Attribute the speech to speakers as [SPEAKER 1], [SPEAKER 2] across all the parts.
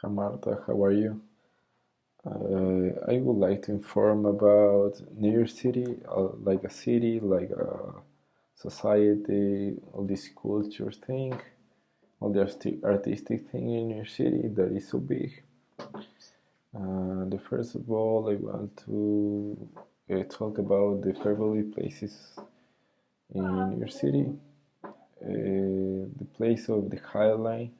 [SPEAKER 1] Hi Marta, how are you? I would like to inform about New York City, like a city, like a society, all this culture thing, all the artistic thing in New York City that is so big. The first of all, I want to talk about the favorite places in New York City. The place of the Highline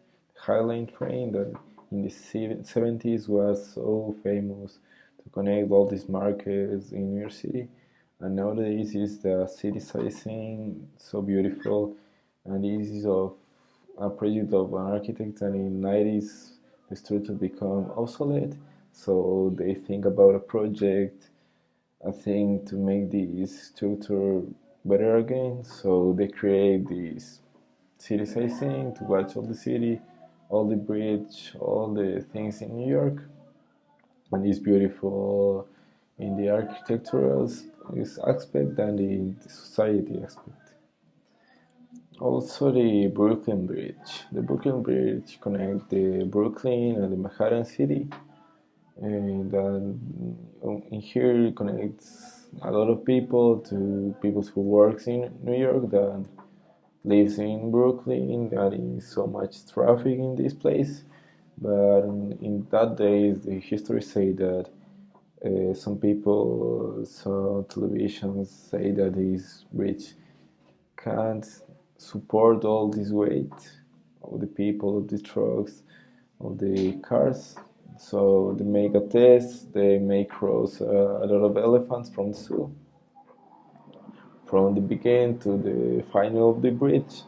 [SPEAKER 1] train that in the 70s was so famous to connect all these markets in New York City. And nowadays is the city sizing so beautiful, and this is of a project of an architect, and in 90s the structure become obsolete. So they think about a project, I think, to make this structure better again. So they create this city sightseeing to watch all the city, all the bridge, all the things in New York, and it's beautiful in the architectural aspect and in the society aspect. Also, the Brooklyn Bridge. The Brooklyn Bridge connects the Brooklyn and the Manhattan City, and in here it connects a lot of people to people who works in New York that lives in Brooklyn. There is so much traffic in this place, but in that days, the history say that some people saw television say that this bridge can't support all this weight of the people, of the trucks, of the cars. So they make a test. They may cross a lot of elephants from the zoo, from the beginning to the final of the bridge,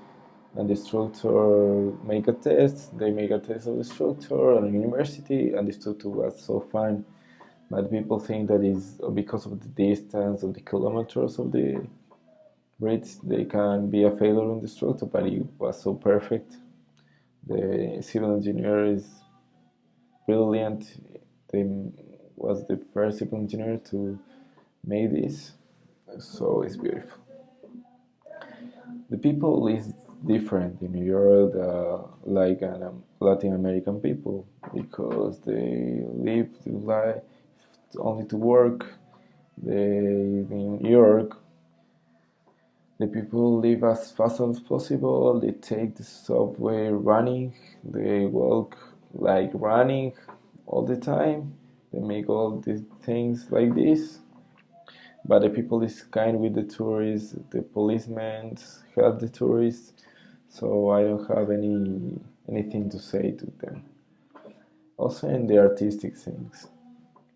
[SPEAKER 1] and the structure make a test. They make a test of the structure at a university, and the structure was so fine. But people think that is because of the distance of the kilometers of the bridge, they can be a failure in the structure. But it was so perfect. The civil engineer is brilliant. They was the first civil engineer to make this, so it's beautiful. The people is different in New York, like Latin American people, because they live the life only to work. They in New York, the people live as fast as possible. They take the subway running. They walk like running all the time. They make all these things like this. But the people is kind with the tourists. The policemen help the tourists. So I don't have anything to say to them. Also in the artistic things,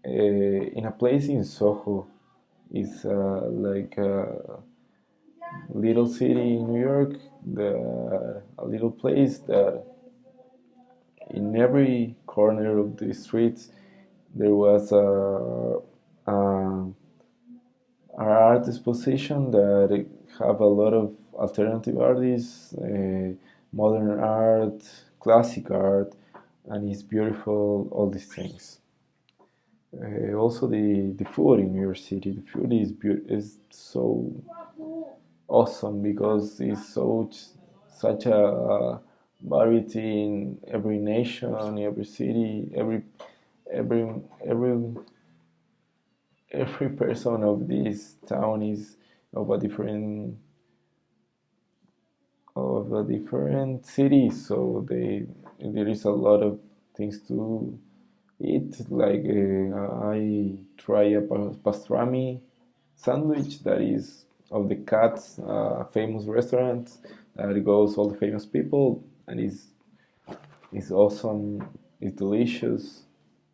[SPEAKER 1] in a place in Soho, is like a little city in New York, a little place that in every corner of the streets there was a art exposition that have a lot of alternative artists, modern art, classic art, and it's beautiful. All these things. Also, the food in New York City. The food is so awesome because it's such a variety in every nation, every city, every every every person of this town is of a different city, so there is a lot of things to eat. Like I try a pastrami sandwich that is of the Cats, famous restaurant that goes all the famous people, and is awesome. It's delicious.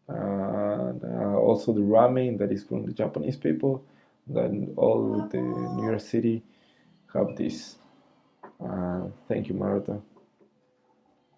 [SPEAKER 1] And also the ramen that is from the Japanese people. Then all the New York City have this. Thank you, Marta.